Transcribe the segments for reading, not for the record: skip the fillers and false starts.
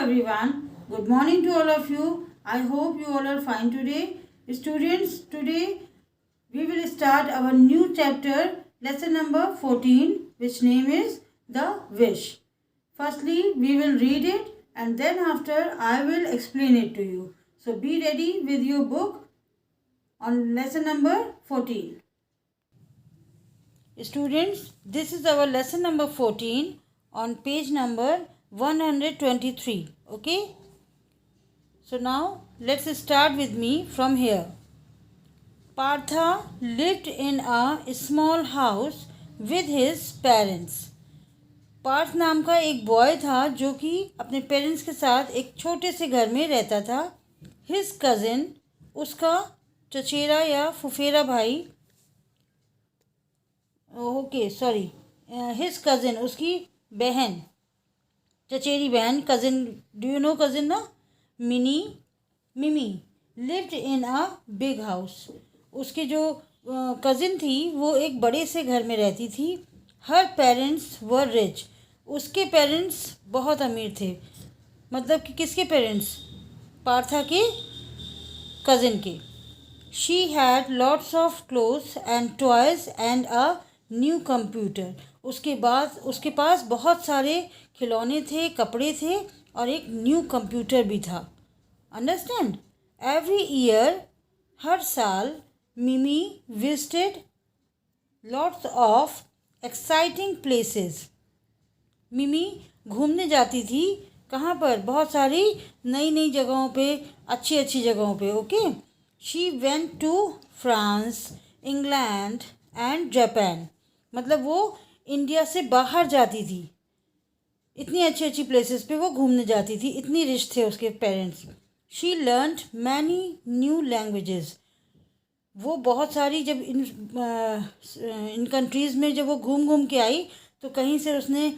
everyone. Good morning to all of you. I hope you all are fine today. Students, today we will start our new chapter, lesson number 14, which name is The Wish. Firstly, we will read it and then after I will explain it to you. So be ready with your book on lesson number 14. Students, this is our lesson number 14 on page number 123. Okay? So now let's start with me from here. Partha lived in a small house with his parents. Partha नाम का एक boy था जो कि अपने parents के साथ एक छोटे से घर में रहता था. हिज कज़िन, उसका चचेरा या फुफेरा भाई, हिज कज़िन, उसकी बहन, चचेरी बहन, cousin, do you know cousin ना, मिमी lived in a big house. उसके जो कज़िन थी वो एक बड़े से घर में रहती थी. हर पेरेंट्स वर रिच. उसके पेरेंट्स बहुत अमीर थे. मतलब कि किसके पेरेंट्स? पार्था के कज़िन के. She had lots of clothes and toys and a new computer. उसके पास बहुत सारे खिलौने थे, कपड़े थे और एक न्यू कंप्यूटर भी था. अंडरस्टैंड? एवरी ईयर, हर साल, मिमी visited lots of exciting places. मिमी घूमने जाती थी. कहाँ पर? बहुत सारी नई नई जगहों पे, अच्छी अच्छी जगहों पे. Okay. She went to France, England and Japan. मतलब वो इंडिया से बाहर जाती थी. इतनी अच्छी अच्छी प्लेसेस पे वो घूमने जाती थी. इतनी रिच थे उसके parents. She learned many new languages. वो बहुत सारी, जब इन कंट्रीज़ में जब वो घूम घूम के आई तो कहीं से उसने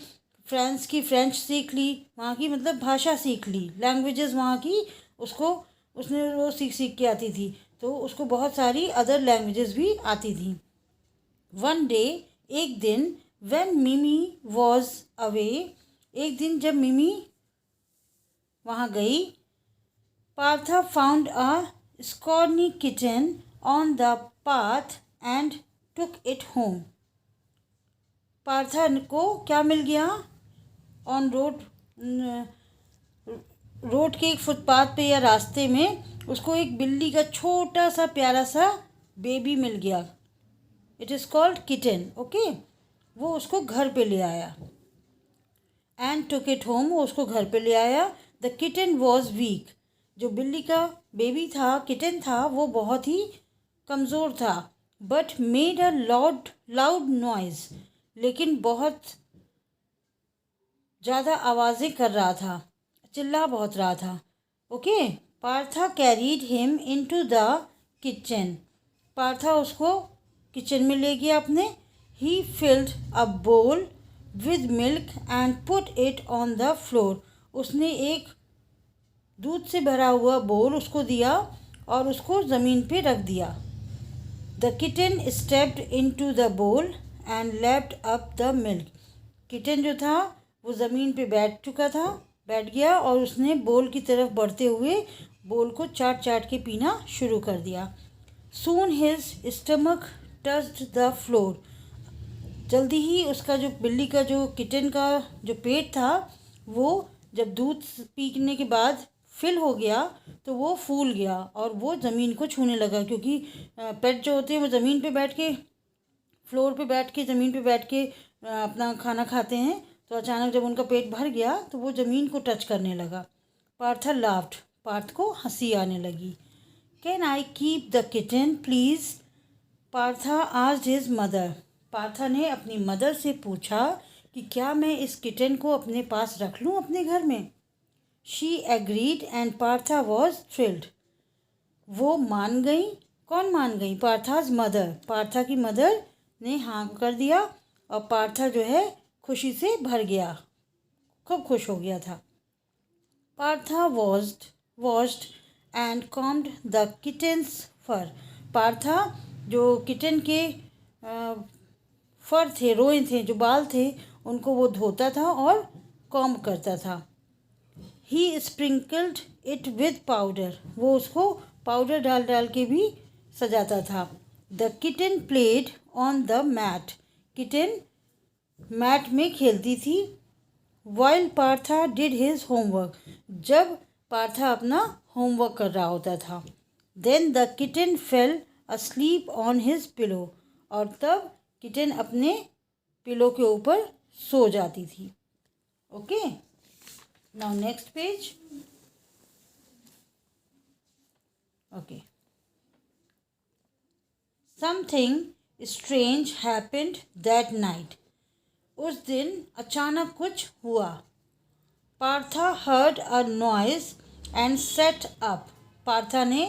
फ्रांस की फ्रेंच सीख ली. वहाँ की मतलब भाषा सीख ली. लैंग्वेजेस वहाँ की उसने वो सीख के आती थी. तो उसको बहुत सारी अदर लैंग्वेजेस भी आती थी. वन डे, एक दिन, व्हेन मिमी वॉज अवे, एक दिन जब मिमी वहाँ गई, Partha found a scrawny kitten on the path and took it home. Partha को क्या मिल गया? ऑन रोड के एक फुटपाथ पे या रास्ते में उसको एक बिल्ली का छोटा सा प्यारा सा बेबी मिल गया. It is called kitten. Okay. वो उसको घर पे ले आया. And took it home. वो उसको घर पे ले आया. The kitten was weak. जो बिल्ली का बेबी था, किटन था, वो बहुत ही कमज़ोर था. But made a loud noise. लेकिन बहुत ज़्यादा आवाज़ें कर रहा था, चिल्ला बहुत रहा था. Okay. Partha carried him into the kitchen. Partha उसको किचन में ले गया अपने. ही फिल्ड अ बोल with milk and put it on the floor. उसने एक दूध से भरा हुआ बोल उसको दिया और उसको ज़मीन पे रख दिया. The kitten stepped into the bowl and lapped up the milk. Kitten जो था वो ज़मीन पे बैठ गया और उसने बोल की तरफ बढ़ते हुए बोल को चाट चाट के पीना शुरू कर दिया. Soon his stomach touched the floor. जल्दी ही उसका जो बिल्ली का जो किटन का जो पेट था वो जब दूध पीने के बाद फिल हो गया तो वो फूल गया और वो ज़मीन को छूने लगा. क्योंकि पेट जो होते हैं वो ज़मीन पे बैठ के, फ्लोर पे बैठ के, ज़मीन पे बैठ के अपना खाना खाते हैं. तो अचानक जब उनका पेट भर गया तो वो ज़मीन को टच करने लगा. पार्था लाफ्ड. पार्थ को हंसी आने लगी. Can I keep the kitten please? Partha asked his mother. Partha ने अपनी मदर से पूछा कि क्या मैं इस किटन को अपने पास रख लूँ अपने घर में. She agreed and Partha was thrilled. वो मान गई. कौन मान गई? पार्थाज मदर. पार्था की मदर ने हाँ कर दिया और पार्था जो है खुशी से भर गया, खूब खुश हो गया था. Partha washed and combed the kitten's fur. Partha जो किटन के फर थे, रोए थे, जो बाल थे, उनको वो धोता था और कॉम्ब करता था. He sprinkled it with powder, वो उसको पाउडर डाल डाल के भी सजाता था. The kitten played on the mat, kitten mat में खेलती थी. While Partha did his homework, जब पार्था अपना होमवर्क कर रहा होता था. Then the kitten fell asleep on his pillow, और तब किटन अपने पिलो के ऊपर सो जाती थी. Okay, now next page. Okay. Something strange happened that night, उस दिन अचानक कुछ हुआ. Partha heard a noise and set up, Partha ने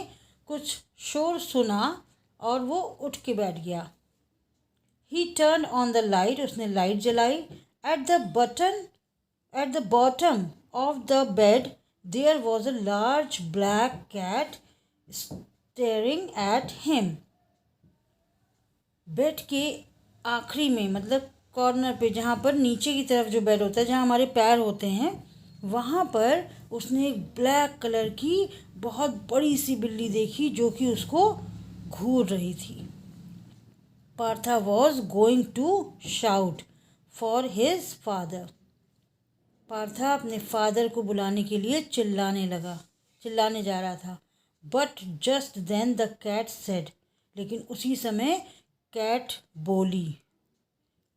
कुछ शोर सुना और वो उठ के बैठ गया. He turn on the light, उसने लाइट जलाई. At the bottom of the bed there was a large black cat staring at him. Bed के आखिरी में, मतलब कॉर्नर पे, जहाँ पर नीचे की तरफ जो बेड होता है, जहाँ हमारे पैर होते हैं, वहाँ पर उसने एक ब्लैक कलर की बहुत बड़ी सी बिल्ली देखी जो कि उसको घूर रही थी. Partha was going to shout for his father, Partha अपने फादर को बुलाने के लिए चिल्लाने जा रहा था. But just then the cat said, लेकिन उसी समय कैट बोली.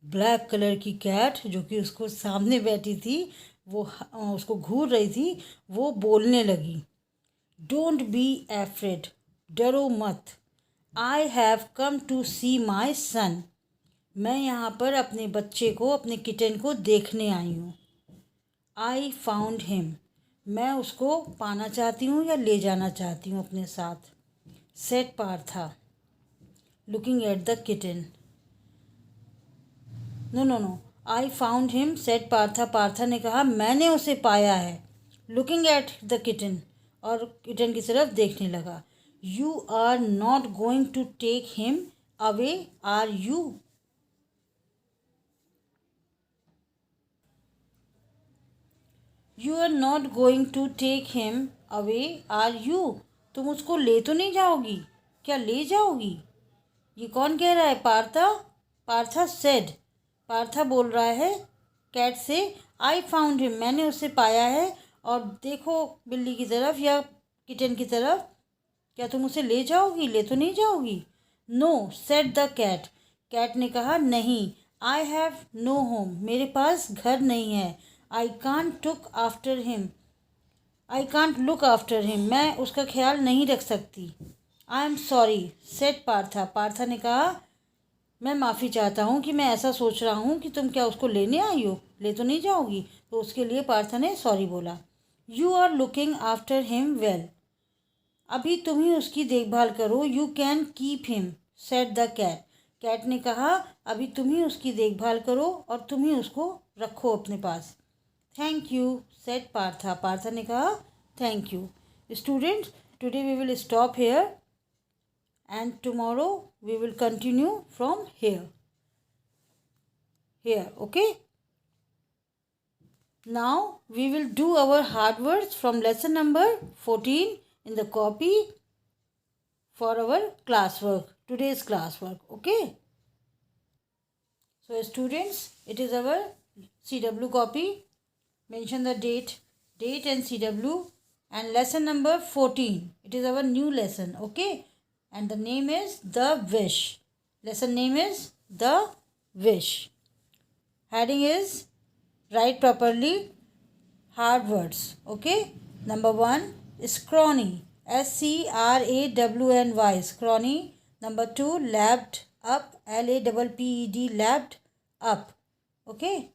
ब्लैक कलर की कैट जो कि उसको सामने बैठी थी, वो उसको घूर रही थी, वो बोलने लगी. डोंट बी एफ्रेड, डरो मत. आई हैव कम टू सी माई सन, मैं यहाँ पर अपने बच्चे को, अपने किटन को देखने आई हूँ. आई फाउंड हिम, मैं उसको पाना चाहती हूँ या ले जाना चाहती हूँ अपने साथ. Said Partha looking at the kitten. No, I found him said Partha, Partha ने कहा मैंने उसे पाया है. लुकिंग एट द किटन, और किटन की तरफ देखने लगा. You are not going to take him away are you, you are not going to take him away are you, तुम उसको ले तो नहीं जाओगी, क्या ले जाओगी? ये कौन कह रहा है? पार्था. पार्था सेड, पार्था बोल रहा है कैट से, आई फाउंड हिम, मैंने उसे पाया है. और देखो बिल्ली की तरफ या किटन की तरफ, क्या तुम उसे ले जाओगी? ले तो नहीं जाओगी. No said the cat, cat ने कहा नहीं. आई हैव नो होम, मेरे पास घर नहीं है. I can't look after him, मैं उसका ख्याल नहीं रख सकती. I am sorry said Partha, Partha ने कहा मैं माफ़ी चाहता हूँ कि मैं ऐसा सोच रहा हूँ कि तुम क्या उसको लेने आई हो, ले तो नहीं जाओगी. तो उसके लिए पार्था ने सॉरी बोला. You are looking after him well, अभी तुम ही उसकी देखभाल करो. You can keep him said the cat, cat ने कहा अभी तुम ही उसकी देखभाल करो और तुम ही उसको रखो अपने पास. Thank you said Partha, Partha ने कहा thank you. Students, today we will stop here and tomorrow we will continue from here. Okay, now we will do our hard words from lesson number 14 in the copy for our classwork, today's classwork. Okay, so students, it is our CW copy. Mention the date and CW, and lesson number 14, it is our new lesson. Okay, and the name is The Wish. Lesson name is The Wish. Heading is write properly hard words. Okay, number 1 scrawny, SCRAWNY, scrawny. Number 2 lapped up, LAPPED, lapped up. Okay,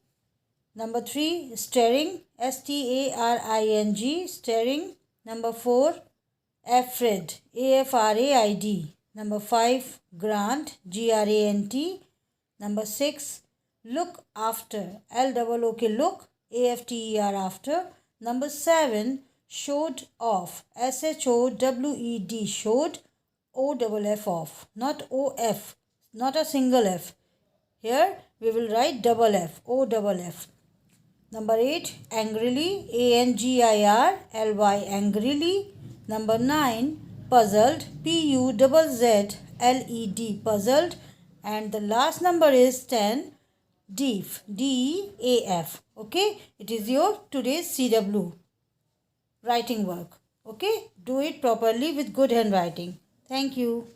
number 3 staring, STARING, staring. Number 4 afraid, AFRAID. Number 5 grant, GRANT. Number 6 look after, LOOK, look, AFTER, after. Number 7 showed off, SHOWED, showed, OFF, off, not OF, not a single F. Here we will write double F, OFF. Number 8, angrily, ANGIRLY, angrily. Number 9, puzzled, PUZZLED, puzzled. And the last number is 10, deaf, DEAF. Okay, it is your today's CW writing work. Okay, do it properly with good handwriting. Thank you.